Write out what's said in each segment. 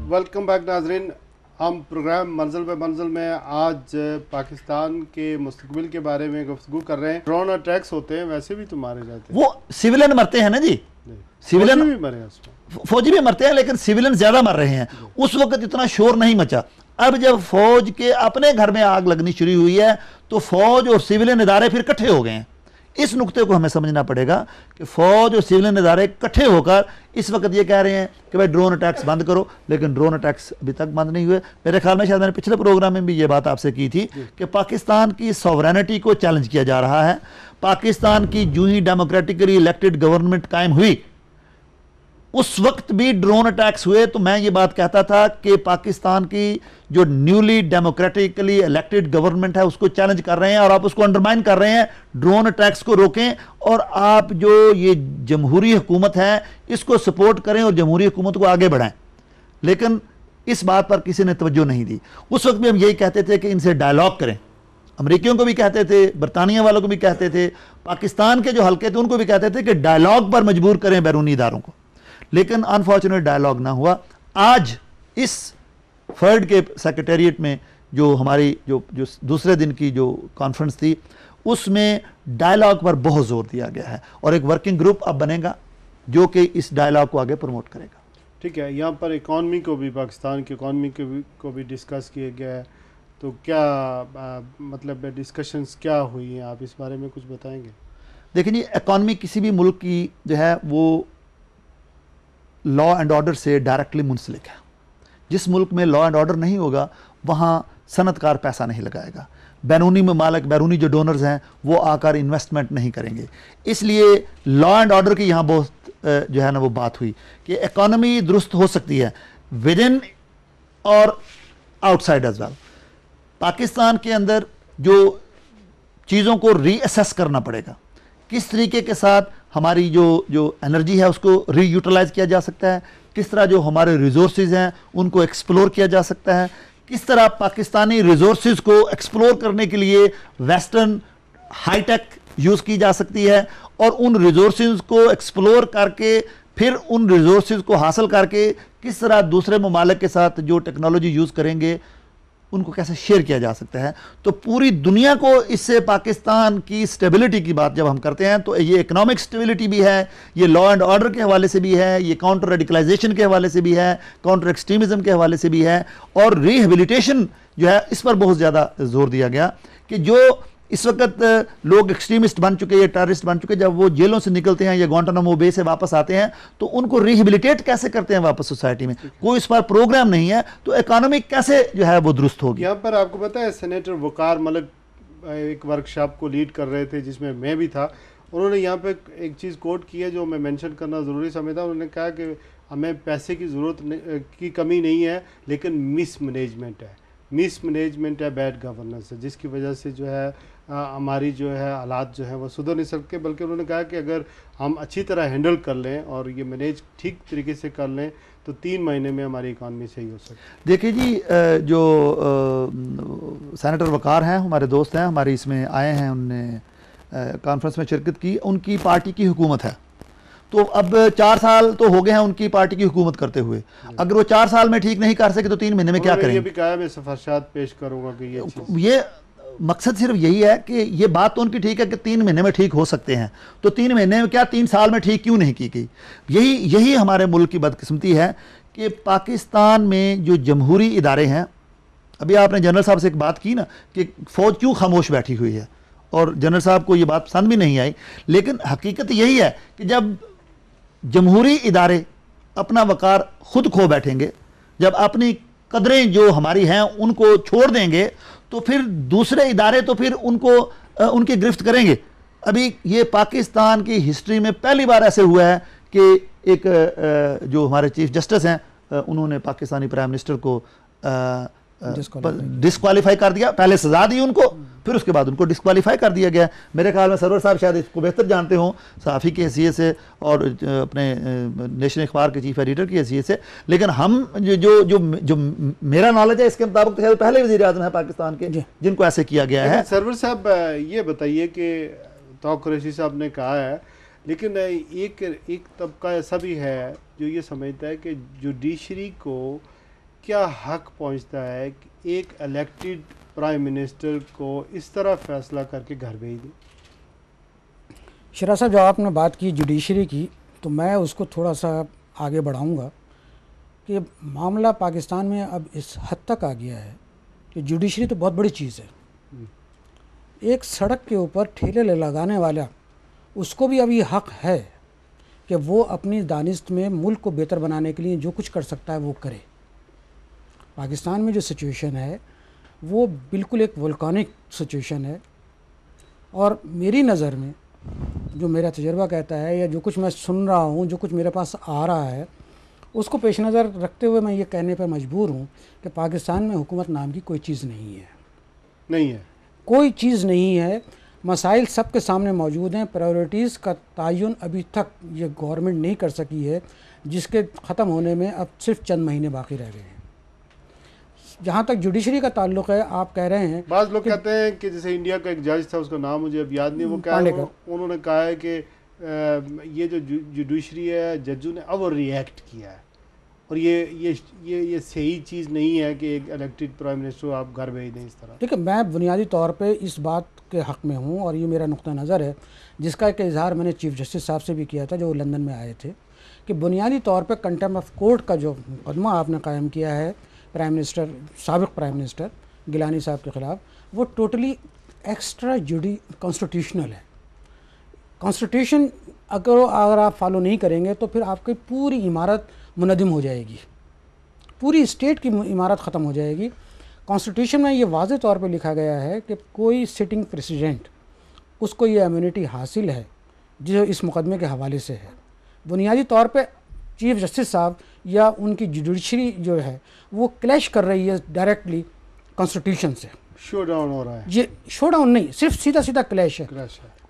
Welcome back नाजरीन। हम programme मंजिल पे मंजिल में आज पाकिस्तान के मुस्तकबिल के बारे में गुफ्तगू कर रहे हैं। ड्रोन अटैक्स होते हैं, वैसे भी तो मारे जाते हैं। वो सिविलियन मरते हैं ना जी, सिविलियन भी मरे हैं उसमें, फौजी भी मरते हैं, लेकिन सिविलियन ज्यादा मर रहे हैं। उस वक्त इतना शोर नहीं मचा। अब जब फौज के अपने घर में आग लगनी शुरू हुई है तो फौज और सिविलियन इदारे फिर इकट्ठे हो गए हैं। इस नुक्ते को हमें समझना पड़ेगा कि फौज और सिविलियन इदारे इकट्ठे होकर इस वक्त ये कह रहे हैं कि भाई ड्रोन अटैक्स बंद करो, लेकिन ड्रोन अटैक्स अभी तक बंद नहीं हुए। मेरे ख्याल में शायद मैंने पिछले प्रोग्राम में भी ये बात आपसे की थी कि पाकिस्तान की सॉवरेनिटी को चैलेंज किया जा रहा है। पाकिस्तान की जो ही डेमोक्रेटिकली इलेक्टेड गवर्नमेंट कायम हुई उस वक्त भी ड्रोन अटैक्स हुए। तो मैं ये बात कहता था कि पाकिस्तान की जो न्यूली डेमोक्रेटिकली इलेक्टेड गवर्नमेंट है उसको चैलेंज कर रहे हैं और आप उसको अंडरमाइन कर रहे हैं। ड्रोन अटैक्स को रोकें और आप जो ये जमहूरी हुकूमत है इसको सपोर्ट करें और जमहूरी हुकूमत को आगे बढ़ाएं। लेकिन इस बात पर किसी ने तवज्जो नहीं दी। उस वक्त भी हम यही कहते थे कि इनसे डायलॉग करें। अमेरिकियों को भी कहते थे, बरतानिया वालों को भी कहते थे, पाकिस्तान के जो हल्के थे उनको भी कहते थे कि डायलॉग पर मजबूर करें बैरूनी इदारों को। लेकिन अनफॉर्चुनेट डायलॉग ना हुआ। आज इस फर्ड के सेक्रेटेरिएट में जो हमारी जो दूसरे दिन की जो कॉन्फ्रेंस थी उसमें डायलॉग पर बहुत जोर दिया गया है और एक वर्किंग ग्रुप अब बनेगा जो कि इस डायलॉग को आगे प्रमोट करेगा। ठीक है, यहाँ पर इकॉनमी को भी, पाकिस्तान की इकॉनमी को भी डिस्कस किया गया है। तो क्या मतलब डिस्कशंस क्या हुई हैं, आप इस बारे में कुछ बताएंगे? देखिए जी, इकॉनमी किसी भी मुल्क की जो है वो लॉ एंड ऑर्डर से डायरेक्टली मुंसलिक है। जिस मुल्क में लॉ एंड ऑर्डर नहीं होगा वहाँ सनतकार पैसा नहीं लगाएगा। बैरूनी ममालिक, बैरूनी जो डोनर्स हैं वो आकर इन्वेस्टमेंट नहीं करेंगे। इसलिए लॉ एंड ऑर्डर की यहाँ बहुत जो है ना वो बात हुई कि इकॉनमी दुरुस्त हो सकती है विद इन और आउटसाइड एज वेल। पाकिस्तान के अंदर जो चीज़ों को रीअसेस करना पड़ेगा, किस तरीके के साथ हमारी जो एनर्जी है उसको रीयूटिलाइज किया जा सकता है, किस तरह जो हमारे रिसोर्सेज हैं उनको एक्सप्लोर किया जा सकता है, किस तरह पाकिस्तानी रिसोर्सेज को एक्सप्लोर करने के लिए वेस्टर्न हाईटेक यूज़ की जा सकती है और उन रिसोर्सेज को एक्सप्लोर करके फिर उन रिसोर्सेज को हासिल करके किस तरह दूसरे ममालिक के साथ जो टेक्नोलॉजी यूज़ करेंगे उनको कैसे शेयर किया जा सकता है। तो पूरी दुनिया को इससे पाकिस्तान की स्टेबिलिटी की बात जब हम करते हैं तो ये इकोनॉमिक स्टेबिलिटी भी है, ये लॉ एंड ऑर्डर के हवाले से भी है, ये काउंटर रेडिकलाइजेशन के हवाले से भी है, काउंटर एक्सट्रीमिज्म के हवाले से भी है और रिहेबिलिटेशन जो है इस पर बहुत ज़्यादा जोर दिया गया कि जो इस वक्त लोग एक्सट्रीमिस्ट बन चुके, ये टेररिस्ट बन चुके, जब वो जेलों से निकलते हैं या ग्वांटानामो बे से वापस आते हैं तो उनको रिहेबिलिटेट कैसे करते हैं वापस सोसाइटी में। कोई इस पर प्रोग्राम नहीं है तो इकोनॉमी कैसे जो है वो दुरुस्त होगी। यहाँ पर आपको पता है सेनेटर वकार मलिक एक वर्कशॉप को लीड कर रहे थे जिसमें मैं भी था। उन्होंने यहाँ पे एक चीज़ कोट की है जो मैं मेंशन करना ज़रूरी समझता। उन्होंने कहा कि हमें पैसे की ज़रूरत की कमी नहीं है, लेकिन मिस मैनेजमेंट है, बैड गवर्नेंस है, जिसकी वजह से जो है हमारी जो है हालात जो है वो सुधर नहीं सकते। बल्कि उन्होंने कहा कि अगर हम अच्छी तरह हैंडल कर लें और ये मैनेज ठीक तरीके से कर लें तो 3 महीने में हमारी इकॉनमी सही हो सकती है। देखिए जी, जो सेनेटर वकार हैं हमारे दोस्त हैं, हमारी इसमें आए हैं, उनने कॉन्फ्रेंस में शिरकत की। उनकी पार्टी की हुकूमत है तो अब 4 साल तो हो गए हैं उनकी पार्टी की हुकूमत करते हुए। अगर वो 4 साल में ठीक नहीं कर सके तो 3 महीने में क्या करेंगे? ये भी कहा मैं सिफारिशात पेश करूंगा कि ये मकसद सिर्फ यही है कि ये बात तो उनकी ठीक है कि 3 महीने में ठीक हो सकते हैं, तो 3 महीने में क्या 3 साल में ठीक क्यों नहीं की गई? यही हमारे मुल्क की बदकिस्मती है कि पाकिस्तान में जो जमहूरी इदारे हैं, अभी आपने जनरल साहब से एक बात की ना कि फ़ौज क्यों खामोश बैठी हुई है और जनरल साहब को ये बात पसंद भी नहीं आई, लेकिन हकीकत यही है कि जब जमहूरी इदारे अपना वकार खुद खो बैठेंगे, जब अपनी कदरें जो हमारी हैं उनको छोड़ देंगे तो फिर दूसरे इदारे तो फिर उनको उनकी गिरफ्त करेंगे। अभी ये पाकिस्तान की हिस्ट्री में पहली बार ऐसे हुआ है कि एक जो हमारे चीफ जस्टिस हैं उन्होंने पाकिस्तानी प्राइम मिनिस्टर को डिस्क्वालीफाई कर दिया। पहले सजा दी उनको, फिर उसके बाद उनको डिस्क्वालीफाई कर दिया गया। मेरे ख्याल में सरवर साहब शायद इसको बेहतर जानते हों सहाफ़ी की हैसियत से और अपने नेशनल अखबार के चीफ एडिटर की हैसियत से, लेकिन हम जो मेरा नॉलेज है इसके मुताबिक तो पहले वज़ीर आज़म है पाकिस्तान के जिनको ऐसे किया गया है। सरवर साहब ये बताइए कि तो कुरैशी साहब ने कहा है, लेकिन एक तबका ऐसा भी है जो ये समझता है कि जुडिशरी को क्या हक पहुंचता है कि एक इलेक्टेड प्राइम मिनिस्टर को इस तरह फैसला करके घर भेज दें? शरा साहब, जो आपने बात की जुडिशरी की, तो मैं उसको थोड़ा सा आगे बढ़ाऊंगा कि मामला पाकिस्तान में अब इस हद तक आ गया है कि जुडिशरी तो बहुत बड़ी चीज़ है। एक सड़क के ऊपर ठेले लगाने वाला, उसको भी अब ये हक है कि वो अपनी दानिश में मुल्क को बेहतर बनाने के लिए जो कुछ कर सकता है वो करे। पाकिस्तान में जो सिचुएशन है वो बिल्कुल एक वोल्कानिक सिचुएशन है, और मेरी नज़र में जो मेरा तजर्बा कहता है या जो कुछ मैं सुन रहा हूँ, जो कुछ मेरे पास आ रहा है, उसको पेश नज़र रखते हुए मैं ये कहने पर मजबूर हूँ कि पाकिस्तान में हुकूमत नाम की कोई चीज़ नहीं है। नहीं है, कोई चीज़ नहीं है। मसाइल सबके सामने मौजूद हैं। प्रायोरिटीज़ का तयन अभी तक ये गवर्नमेंट नहीं कर सकी है, जिसके ख़त्म होने में अब सिर्फ चंद महीने बाकी रह गए हैं। जहाँ तक जुडिशरी का ताल्लुक़ है, आप कह रहे हैं, बाज़ लोग कहते हैं कि जैसे इंडिया का एक जज था, उसका नाम मुझे अब याद नहीं, वो क्या है, उन्होंने कहा है कि ये जो जुडिशरी है, जजों ने अब रिएक्ट किया है, और ये सही चीज़ नहीं है कि एक इलेक्टेड प्राइम मिनिस्टर आप घर भेज दें इस तरह। देखिए, मैं बुनियादी तौर पे इस बात के हक़ में हूँ, और ये मेरा नुक्ता नज़र है, जिसका एक इजहार मैंने चीफ जस्टिस साहब से भी किया था जो लंदन में आए थे, कि बुनियादी तौर पे कंटेम्प्ट ऑफ कोर्ट का जो मुकदमा आपने कायम किया है प्राइम मिनिस्टर, साबिक़ प्राइम मिनिस्टर गिलानी साहब के ख़िलाफ़, वो टोटली एक्स्ट्रा कॉन्स्टिट्यूशनल है। कॉन्स्टिट्यूशन अगर आप फॉलो नहीं करेंगे तो फिर आपकी पूरी इमारत मुनदिम हो जाएगी, पूरी स्टेट की इमारत ख़त्म हो जाएगी। कॉन्स्टिट्यूशन में ये वाज़ेह तौर पे लिखा गया है कि कोई सिटिंग प्रेसिडेंट, उसको ये इम्यूनिटी हासिल है जो इस मुकदमे के हवाले से है। बुनियादी तौर पे चीफ जस्टिस साहब या उनकी जुडिशरी जो है वो क्लैश कर रही है डायरेक्टली कॉन्स्टिट्यूशन से। शो डाउन हो रहा है। ये शो डाउन नहीं, सिर्फ सीधा सीधा क्लैश है।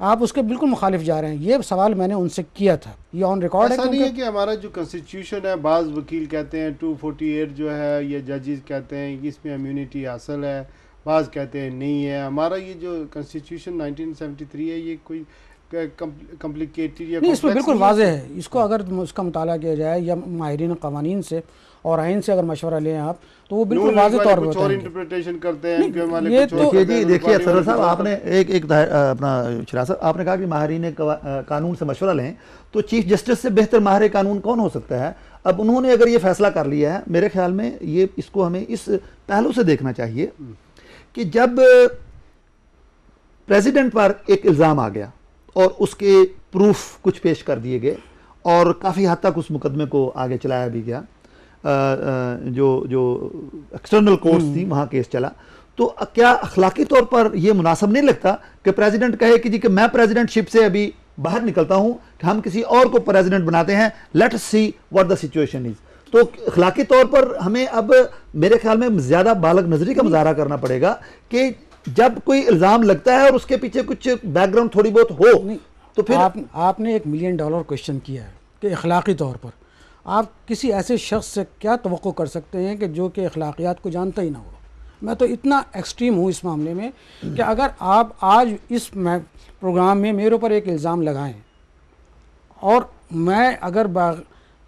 आप उसके बिल्कुल मुखालिफ जा रहे हैं। ये सवाल मैंने उनसे किया था, ये ऑन रिकॉर्ड है। ऐसा नहीं है कि हमारा जो कॉन्स्टिट्यूशन है, बाज़ वकील कहते हैं 248 जो है, ये जजेस कहते हैं इसमें इम्यूनिटी हासिल है, बाज़ कहते हैं नहीं है। हमारा ये जो कॉन्स्टिट्यूशन 1973 है, ये कोई कॉम्प्लिकेटेड या नहीं, इसमें बिल्कुल वाज़ेह है। इसको अगर उसका मुताला किया जाए या माहिरीन क़वानीन से और आइन से अगर मशवरा लें आप, तो वो बिल्कुल वाज़ेह तौर पर और इंटरप्रिटेशन करते हैं। ये तो देखिए अफसर साहब, आपने एक अपना शरा साहब, आपने कहा कि माहिरीन कानून से मशवरा लें, तो चीफ जस्टिस से बेहतर माहिर कानून कौन हो सकता है? अब उन्होंने अगर ये फैसला कर लिया है, मेरे ख्याल में ये इसको हमें इस पहलू से देखना चाहिए कि जब प्रेसिडेंट पर एक इल्ज़ाम आ गया और उसके प्रूफ कुछ पेश कर दिए गए और काफ़ी हद तक उस मुकदमे को आगे चलाया भी गया, जो एक्सटर्नल कोर्ट्स थी वहाँ केस चला, तो क्या अखलाकी तौर पर यह मुनासिब नहीं लगता कि प्रेसिडेंट कहे कि जी कि मैं प्रेसिडेंटशिप से अभी बाहर निकलता हूं, कि हम किसी और को प्रेसिडेंट बनाते हैं, let us see what the situation is. तो अखलाकी तौर पर हमें अब मेरे ख्याल में ज़्यादा बालग नजरी का मुजाहरा करना पड़ेगा कि जब कोई इल्ज़ाम लगता है और उसके पीछे कुछ बैकग्राउंड थोड़ी बहुत हो, तो फिर आपने एक $1 मिलियन क्वेश्चन किया है कि अखलाकी तौर पर आप किसी ऐसे शख्स से क्या तवक्को कर सकते हैं कि जो कि अखलाकियात को जानता ही ना हो। मैं तो इतना एक्सट्रीम हूँ इस मामले में कि अगर आप आज इस प्रोग्राम में मेरे ऊपर एक इल्ज़ाम लगाएं और मैं अगर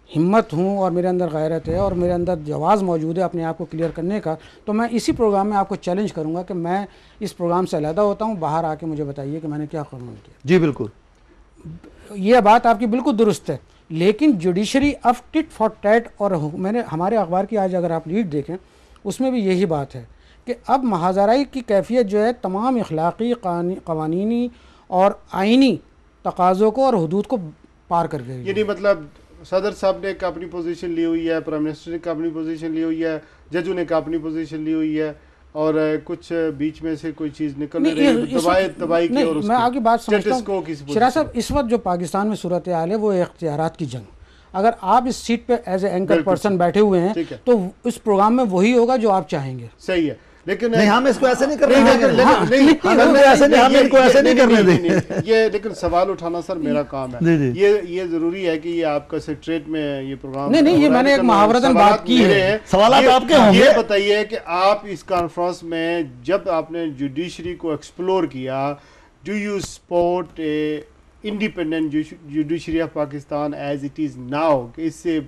हिम्मत हूँ और मेरे अंदर गैरत है और मेरे अंदर जवाज़ मौजूद है अपने आप को क्लियर करने का, तो मैं इसी प्रोग्राम में आपको चैलेंज करूँगा कि मैं इस प्रोग्राम से अलहदा होता हूँ, बाहर आके मुझे बताइए कि मैंने क्या कानून किया। जी बिल्कुल, ये बात आपकी बिल्कुल दुरुस्त है। लेकिन जुडिशरी अब टिट फॉर टैट, और मैंने हमारे अखबार की आज अगर आप लीड देखें उसमें भी यही बात है कि अब महाजराई की कैफियत जो है तमाम अखलाकी, क़वानीनी और आइनी तकाज़ों को और हदूद को पार कर गई। यानी मतलब सदर साहब ने एक अपनी पोजीशन ली हुई है, प्राइम मिनिस्टर ने एक अपनी पोजीशन ली हुई है, जजों ने एक अपनी पोजीशन ली हुई है, और कुछ बीच में से कोई चीज़ निकल रही है तबाही की। और मैं आपकी बात समझता हूँ शरा साहब, इस वक्त जो पाकिस्तान में सूरत हाल है वो इख्तियारात की जंग। अगर आप इस सीट पे एज ए एंकर पर्सन बैठे हुए हैं तो इस प्रोग्राम में वही होगा जो आप चाहेंगे। सही है, लेकिन नहीं, हम इसको ऐसे नहीं करने देंगे। ये लेकिन सवाल उठाना सर मेरा काम है। ये जरूरी है कि ये आपका सेक्रेटरीट में ये प्रोग्राम नहीं, ये मैंने एक मुहावरतन बात की है। सवाल आपके होंगे। ये बताइए कि आप इस कॉन्फ्रेंस में जब आपने जुडिशरी को एक्सप्लोर किया, do you support a independent judiciary of Pakistan as it is now, कि इससे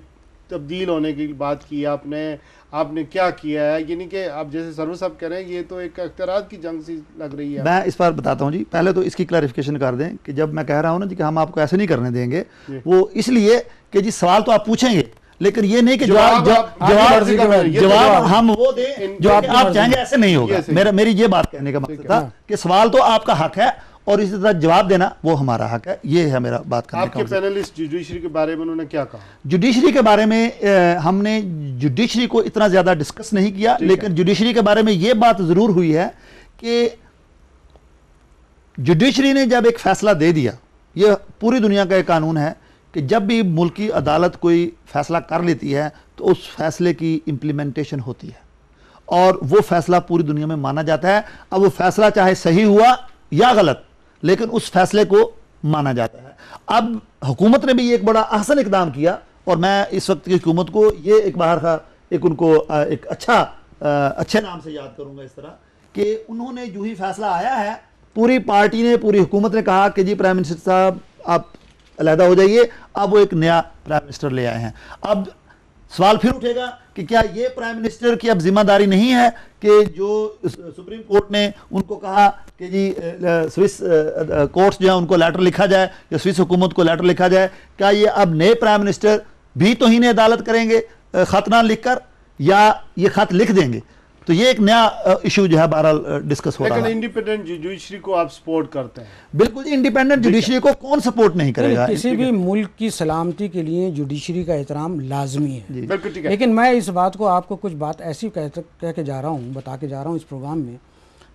तब्दील होने की बात की आपने क्या किया है, यानी कि आप जैसे सरवर साहब कह रहे हैं ये तो एक अख्तियारात की जंग सी लग रही है। मैं इस बार बताता हूँ जी, पहले तो इसकी क्लैरिफिकेशन कर दें कि जब मैं कह रहा हूँ ना जी कि हम आपको ऐसे नहीं करने देंगे, वो इसलिए कि जी सवाल तो आप पूछेंगे लेकिन ये नहीं कि जवाब हम वो दें जो आप चाहेंगे, ऐसे नहीं होगा। मेरी ये बात कहने का मकसद था कि सवाल तो आपका हक है और इसी तरह जवाब देना वो हमारा हक है। ये है मेरा बात करने का। आपके पैनलिस्ट जुडिशरी के बारे में उन्होंने क्या कहा? जुडिशरी के बारे में हमने जुडिशरी को इतना ज्यादा डिस्कस नहीं किया, लेकिन जुडिशरी के बारे में ये बात जरूर हुई है कि जुडिशरी ने जब एक फैसला दे दिया, ये पूरी दुनिया का एक कानून है कि जब भी मुल्की अदालत कोई फैसला कर लेती है तो उस फैसले की इम्प्लीमेंटेशन होती है और वो फैसला पूरी दुनिया में माना जाता है। अब वो फैसला चाहे सही हुआ या गलत, लेकिन उस फैसले को माना जाता है। अब हुकूमत ने भी एक बड़ा अहसन इकदाम किया और मैं इस वक्त की हुकूमत को ये एक बाहर का एक उनको एक अच्छे नाम से याद करूंगा इस तरह कि उन्होंने जो ही फैसला आया है, पूरी पार्टी ने, पूरी हुकूमत ने कहा कि जी प्राइम मिनिस्टर साहब आप अलहदा हो जाइए। अब वो एक नया प्राइम मिनिस्टर ले आए हैं। अब सवाल फिर उठेगा कि क्या ये प्राइम मिनिस्टर की अब जिम्मेदारी नहीं है कि जो सुप्रीम कोर्ट ने उनको कहा कि जी स्विस कोर्ट्स जो है उनको लेटर लिखा जाए या स्विस हुकूमत को लेटर लिखा जाए, क्या ये अब नए प्राइम मिनिस्टर भी तौहीन अदालत करेंगे खत ना लिखकर, या ये खत लिख देंगे? तो ये एक नया इशू जो है बहरहाल डिस्कस हो रहा है। लेकिन इंडिपेंडेंट जुडिशरी को आप सपोर्ट करते हैं? बिल्कुल जी, इंडिपेंडेंट जुडिशरी को कौन सपोर्ट नहीं करेगा? किसी भी मुल्क की सलामती के लिए जुडिशरी का एहतराम लाजमी है। बिल्कुल ठीक है। लेकिन मैं इस बात को आपको कुछ बात ऐसी कह के जा रहा हूँ, बता के जा रहा हूँ इस प्रोग्राम में,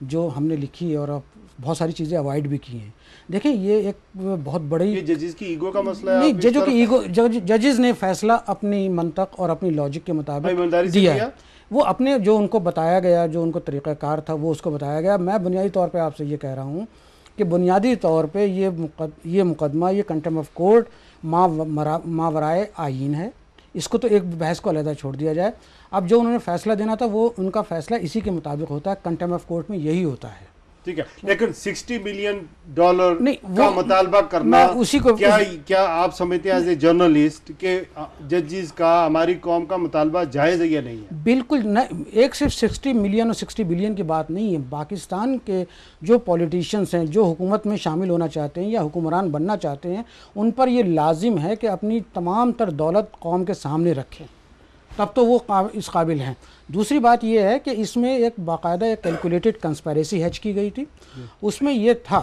जो हमने लिखी और बहुत सारी चीज़ें अवॉइड भी की हैं। देखिए ये एक बहुत बड़ी जजेस की ईगो का मसला है। नहीं, जजों की ईगो, जजेस ने फैसला अपनी मंतक और अपनी लॉजिक के मुताबिक दिया है। वो अपने जो उनको बताया गया, जो उनको तरीक़ाकार था वो उसको बताया गया। मैं बुनियादी तौर पे आपसे ये कह रहा हूँ कि बुनियादी तौर पे ये मुकदमा, ये कंटेम्प्ट ऑफ कोर्ट मावराए आईन है। इसको तो एक बहस को अलहदा छोड़ दिया जाए। अब जो उन्होंने फैसला देना था वो उनका फैसला इसी के मुताबिक होता है, कंटेम्प्ट ऑफ कोर्ट में यही होता है। ठीक है, लेकिन $60 मिलियन का मुतालबा करना उसी को क्या आप समझते हैं एज ए जर्नलिस्ट के जजेस का हमारी कौम का मुतालबा जायज़ है या नहीं है? बिल्कुल नहीं। एक सिर्फ 60 मिलियन और 60 बिलियन की बात नहीं है। पाकिस्तान के जो पॉलिटिशियंस हैं, जो हुकूमत में शामिल होना चाहते हैं या हुक्मरान बनना चाहते हैं, उन पर ये लाजिम है कि अपनी तमाम तर दौलत कौम के सामने रखें, तब तो वो इस काबिल हैं। दूसरी बात यह है कि इसमें एक बाकायदा एक कैलकुलेटेड कंस्पायरेसी हैच की गई थी। उसमें यह था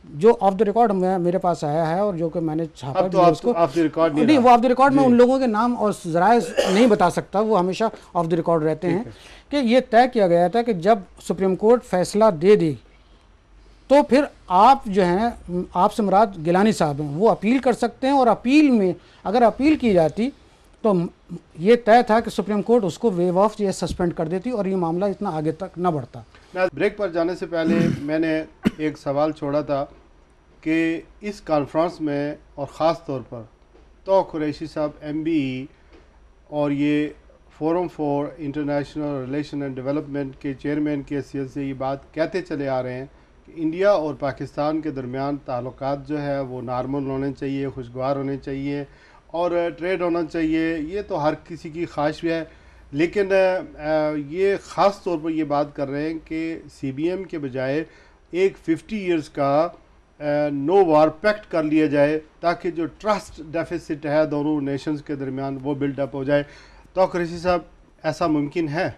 जो ऑफ द रिकॉर्ड मेरे पास आया है और जो कि मैंने छापा तो उसको ऑफ द रिकॉर्ड नहीं, वो ऑफ द रिकॉर्ड में उन लोगों के नाम और ज़राए नहीं बता सकता, वो हमेशा ऑफ द रिकॉर्ड रहते हैं कि ये तय किया गया था कि जब सुप्रीम कोर्ट फैसला दे दी तो फिर आप जो हैं, आपसे मुराद गिलानी साहब हैं, वो अपील कर सकते हैं और अपील में अगर अपील की जाती तो ये तय था कि सुप्रीम कोर्ट उसको वेव ऑफ या सस्पेंड कर देती और ये मामला इतना आगे तक न बढ़ता। ब्रेक पर जाने से पहले मैंने एक सवाल छोड़ा था कि इस कॉन्फ्रेंस में और ख़ास तौर पर तो कुरैशी साहब MBE और ये forum for international relation and development के चेयरमैन की हैसियत से ये बात कहते चले आ रहे हैं कि इंडिया और पाकिस्तान के दरमियान ताल्लुकात जो है वो नॉर्मल होने चाहिए, खुशगवार होने चाहिए और ट्रेड होना चाहिए। ये तो हर किसी की ख्वाहिश है, लेकिन ये ख़ास तौर पर ये बात कर रहे हैं कि CBM के बजाय एक 50 इयर्स का नो वार पैक्ट कर लिया जाए ताकि जो ट्रस्ट डेफिसिट है दोनों नेशंस के दरमियान वो बिल्डअप हो जाए। तो कुरैशी साहब, ऐसा मुमकिन है?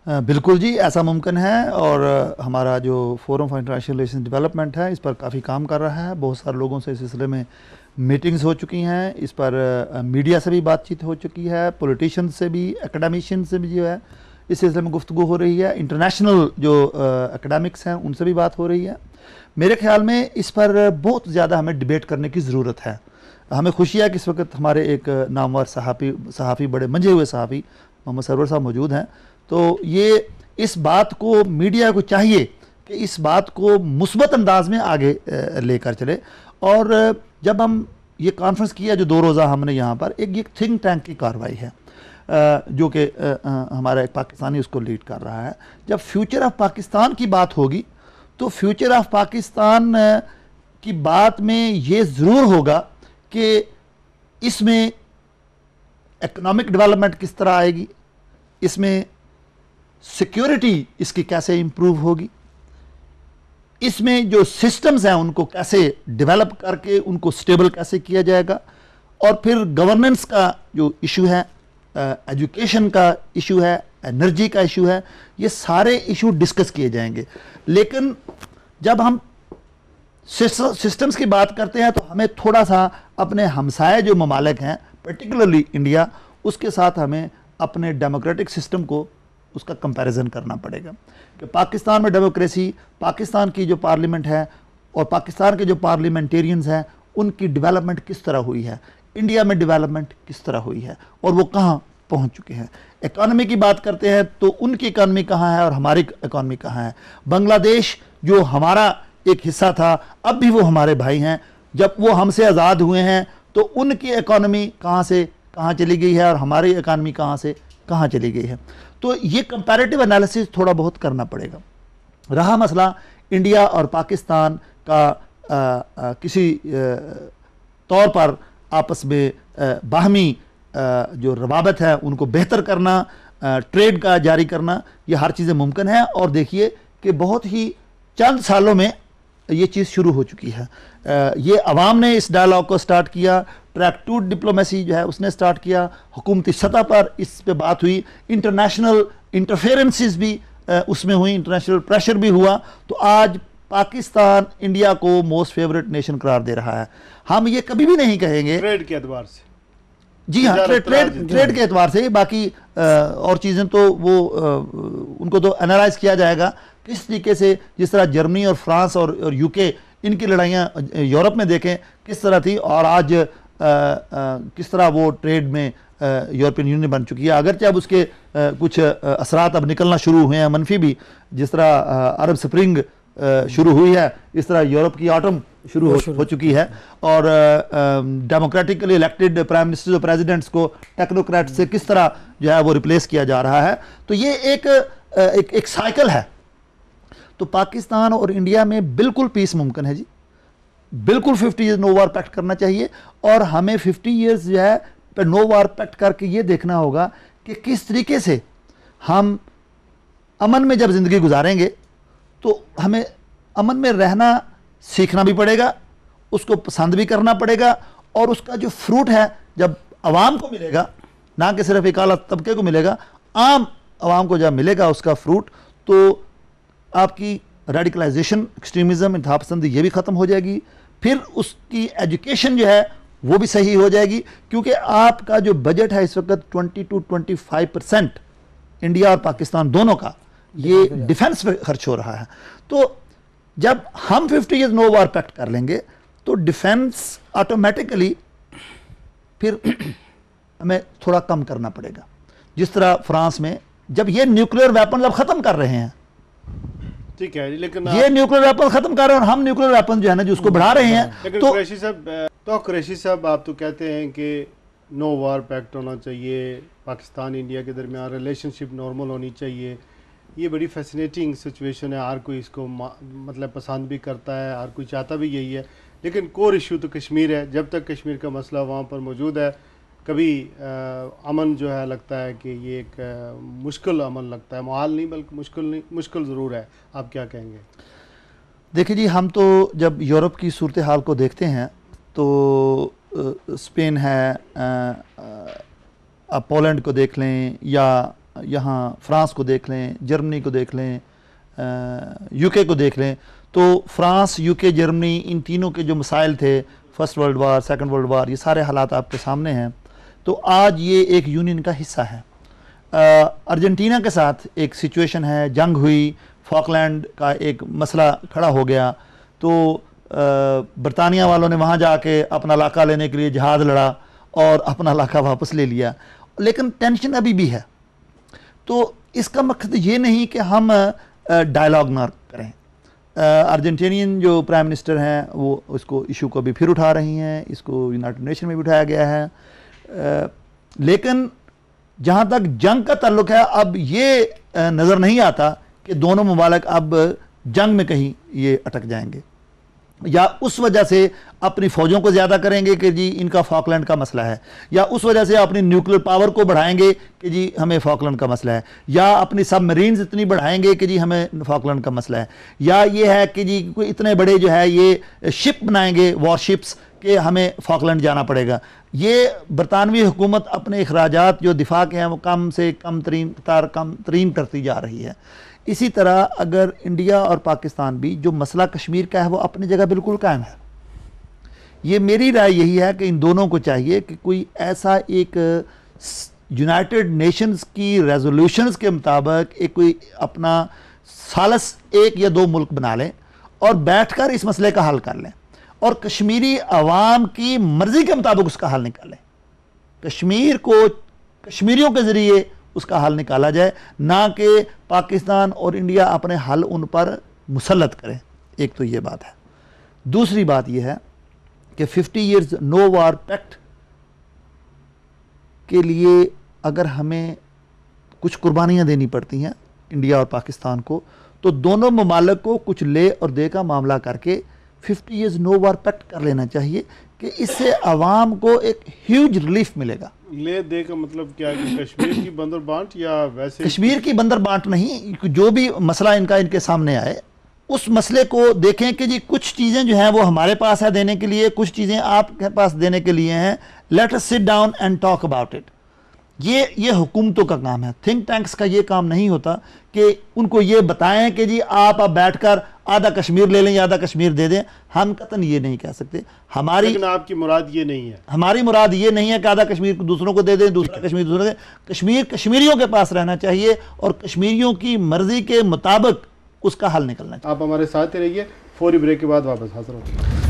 बिल्कुल जी, ऐसा मुमकिन है और हमारा जो forum for international relation development है इस पर काफ़ी काम कर रहा है। बहुत सारे लोगों से इस सिलसिले में मीटिंग्स हो चुकी हैं, इस पर मीडिया से भी बातचीत हो चुकी है, पॉलिटिशियन से भी, एकेडमिशियन से भी जो है इस सिलसिले में गुफ्तगू हो रही है, इंटरनेशनल जो एकेडमिक्स हैं उनसे भी बात हो रही है। मेरे ख्याल में इस पर बहुत ज़्यादा हमें डिबेट करने की ज़रूरत है। हमें खुशी है कि इस वक्त हमारे एक नामवर सहाफ़ी बड़े मंझे हुए सहाफ़ी मोहम्मद सरवर साहब मौजूद हैं। तो ये इस बात को मीडिया को चाहिए कि इस बात को मुस्बत अंदाज में आगे लेकर चले। और जब हम ये कॉन्फ्रेंस किया जो 2 रोज़ा हमने यहाँ पर, एक थिंक टैंक की कार्रवाई है जो कि हमारा एक पाकिस्तानी उसको लीड कर रहा है। जब फ्यूचर ऑफ पाकिस्तान की बात होगी तो फ्यूचर ऑफ पाकिस्तान की बात में ये ज़रूर होगा कि इसमें इकोनॉमिक डेवलपमेंट किस तरह आएगी, इसमें सिक्योरिटी इसकी कैसे इंप्रूव होगी, इसमें जो सिस्टम्स हैं उनको कैसे डेवलप करके उनको स्टेबल कैसे किया जाएगा, और फिर गवर्नेंस का जो इशू है, एजुकेशन का इशू है, एनर्जी का इशू है, ये सारे इशू डिस्कस किए जाएंगे। लेकिन जब हम सिस्टम्स की बात करते हैं तो हमें थोड़ा सा अपने हमसाए जो ममालिक हैं, पर्टिकुलरली इंडिया, उसके साथ हमें अपने डेमोक्रेटिक सिस्टम को उसका कंपैरिजन करना पड़ेगा कि पाकिस्तान में डेमोक्रेसी, पाकिस्तान की जो पार्लियामेंट है और पाकिस्तान के जो पार्लियामेंटेरियंस हैं उनकी डेवलपमेंट किस तरह हुई है, इंडिया में डेवलपमेंट किस तरह हुई है और वो कहाँ पहुँच चुके हैं। इकॉनमी की बात करते हैं तो उनकी इकॉनमी कहाँ है और हमारी इकॉनमी कहाँ है। बांग्लादेश जो हमारा एक हिस्सा था, अब भी वो हमारे भाई हैं, जब वो हमसे आज़ाद हुए हैं तो उनकी इकॉनमी कहाँ से कहाँ चली गई है और हमारी इकॉनमी कहाँ से कहाँ चली गई है। तो ये कंपैरेटिव एनालिसिस थोड़ा बहुत करना पड़ेगा। रहा मसला इंडिया और पाकिस्तान का किसी तौर पर आपस में बाहमी जो रवाबत है उनको बेहतर करना, ट्रेड का जारी करना, ये हर चीज़ें मुमकिन है। और देखिए कि बहुत ही चंद सालों में ये चीज़ शुरू हो चुकी है। ये अवाम ने इस डायलॉग को स्टार्ट किया, ट्रैक टू डिप्लोमेसी जो है उसने स्टार्ट किया, हुकूमती सतह पर इस पे बात हुई, इंटरनेशनल इंटरफेरेंसेस भी उसमें हुई, इंटरनेशनल प्रेशर भी हुआ। तो आज पाकिस्तान इंडिया को मोस्ट फेवरेट नेशन करार दे रहा है। हम ये कभी भी नहीं कहेंगे ट्रेड के एतबार से, जी हाँ, ट्रेड के एतबार से, बाकी और चीज़ें तो वो उनको तो एनालाइज किया जाएगा किस तरीके से, जिस तरह जर्मनी और फ्रांस और यूके इनकी लड़ाइयाँ यूरोप में देखें किस तरह थी और आज किस तरह वो ट्रेड में यूरोपियन यूनियन बन चुकी है। अगरचे अब उसके कुछ असरात अब निकलना शुरू हुए हैं मनफी भी, जिस तरह अरब स्प्रिंग शुरू हुई है, इस तरह यूरोप की ऑटम शुरू हो चुकी है और डेमोक्रेटिकली इलेक्टेड प्राइम मिनिस्टर्स और प्रेसिडेंट्स को टेक्नोक्रेट से किस तरह जो है वो रिप्लेस किया जा रहा है। तो ये एक साइकिल है। तो पाकिस्तान और इंडिया में बिल्कुल पीस मुमकिन है जी, बिल्कुल 50 ईयर्स नो वार पैक्ट करना चाहिए और हमें 50 ईयर्स जो है पर नो वार पैक्ट करके ये देखना होगा कि किस तरीके से हम अमन में जब ज़िंदगी गुजारेंगे तो हमें अमन में रहना सीखना भी पड़ेगा, उसको पसंद भी करना पड़ेगा और उसका जो फ्रूट है जब आवाम को मिलेगा, ना कि सिर्फ एक आला तबके को मिलेगा, आम आवाम को जब मिलेगा उसका फ्रूट, तो आपकी रेडिकलाइजेशन, एक्सट्रीमिज़म, इंतहा पसंदी ये भी ख़त्म हो जाएगी। फिर उसकी एजुकेशन जो है वो भी सही हो जाएगी, क्योंकि आपका जो बजट है इस वक्त 20 to 25% इंडिया और पाकिस्तान दोनों का ये डिफेंस पे खर्च हो रहा है। तो जब हम 50 ईयर्स नो वार पैक्ट कर लेंगे तो डिफेंस ऑटोमेटिकली फिर हमें थोड़ा कम करना पड़ेगा। जिस तरह फ्रांस में जब ये न्यूक्लियर वेपन अब ख़त्म कर रहे हैं, ठीक है, लेकिन ये न्यूक्लियर वेपन खत्म कर रहे हैं और हम न्यूक्लियर वेपन जो है ना जो उसको बढ़ा रहे हैं। लेकिन कुरैशी साहब आप तो कहते हैं कि नो वार पैक्ट होना चाहिए, पाकिस्तान इंडिया के दरमियान रिलेशनशिप नॉर्मल होनी चाहिए। ये बड़ी फैसिनेटिंग सिचुएशन है, हर कोई इसको मतलब पसंद भी करता है, हर कोई चाहता भी यही है। लेकिन कोर इशू तो कश्मीर है। जब तक कश्मीर का मसला वहाँ पर मौजूद है, कभी अमन जो है लगता है कि ये एक मुश्किल अमन लगता है, मुहाल नहीं बल्कि मुश्किल ज़रूर है। आप क्या कहेंगे? देखिए जी, हम तो जब यूरोप की सूरत हाल को देखते हैं तो स्पेन है, आप पोलैंड को देख लें या यहाँ फ्रांस को देख लें, जर्मनी को देख लें, यूके को देख लें, तो फ्रांस, यूके, जर्मनी, इन तीनों के जो मसाइल थे, first world war, second world war, ये सारे हालात आपके सामने हैं। तो आज ये एक यूनियन का हिस्सा है। अर्जेंटीना के साथ एक सिचुएशन है, जंग हुई, फॉकलैंड का एक मसला खड़ा हो गया, तो बरतानिया वालों ने वहाँ जाके अपना इलाका लेने के लिए जहाज़ लड़ा और अपना इलाका वापस ले लिया, लेकिन टेंशन अभी भी है। तो इसका मकसद ये नहीं कि हम डायलॉग ना करें। अर्जेंटीनियन जो प्राइम मिनिस्टर हैं वो इसको इशू को भी फिर उठा रही हैं, इसको यूनाइटेड नेशन में भी उठाया गया है, लेकिन जहाँ तक जंग का ताल्लुक है अब ये नज़र नहीं आता कि दोनों मुमालिक अब जंग में कहीं ये अटक जाएंगे। या उस वजह से अपनी फौजों को ज़्यादा करेंगे कि जी इनका फॉकलैंड का मसला है, या उस वजह से अपनी न्यूक्लियर पावर को बढ़ाएंगे कि जी हमें फॉकलैंड का मसला है, या अपनी सबमरीन्स इतनी बढ़ाएंगे कि जी हमें फॉकलैंड का मसला है, या ये है कि जी कोई इतने बड़े जो है ये शिप बनाएंगे वॉरशिप्स कि हमें फॉकलैंड जाना पड़ेगा। ये बरतानवी हुकूमत अपने अखराजात जो दिफा के हैं वो कम से कम तरीन करती जा रही है। इसी तरह अगर इंडिया और पाकिस्तान भी, जो मसला कश्मीर का है वो अपनी जगह बिल्कुल कायम है। ये मेरी राय यही है कि इन दोनों को चाहिए कि कोई ऐसा एक यूनाइटेड नेशंस की रेजोल्यूशंस के मुताबिक एक कोई अपना सालस 1 या 2 मुल्क बना लें और बैठकर इस मसले का हल कर लें और कश्मीरी अवाम की मर्जी के मुताबिक उसका हल निकालें। कश्मीर को कश्मीरियों के ज़रिए उसका हल निकाला जाए, ना कि पाकिस्तान और इंडिया अपने हल उन पर मुसल्लत करें। एक तो ये बात है। दूसरी बात यह है कि 50 ईयर्स नो वार पैक्ट के लिए अगर हमें कुछ कुर्बानियाँ देनी पड़ती हैं इंडिया और पाकिस्तान को, तो दोनों ममालिक को कुछ ले और दे का मामला करके 50 ईयर्स नो वार पैक्ट कर लेना चाहिए कि इससे आवाम को एक ह्यूज रिलीफ मिलेगा। ले दे का मतलब क्या है कि कश्मीर की बंदर बांट या वैसे? कश्मीर की बंदर बांट नहीं, जो भी मसला इनके सामने आए उस मसले को देखें कि जी कुछ चीज़ें जो हैं वो हमारे पास है देने के लिए, कुछ चीज़ें आपके पास देने के लिए हैं। Let us sit down and talk about it. ये हुकूमतों का काम है। थिंक टैंक्स का ये काम नहीं होता कि उनको ये बताएं कि जी आप अब बैठकर आधा कश्मीर ले लें या आधा कश्मीर दे दें। हम कतन ये नहीं कह सकते। लेकिन आपकी मुराद ये नहीं है। हमारी मुराद ये नहीं है कि आधा कश्मीर दूसरों को दे दें, दूसरा कश्मीर दूसरों को दें। कश्मीर कश्मीरियों के पास रहना चाहिए और कश्मीरियों की मर्जी के मुताबिक उसका हल निकलना चाहिए। आप हमारे साथ ही रहिए, फौरी ब्रेक के बाद वापस हाजिर होते हैं।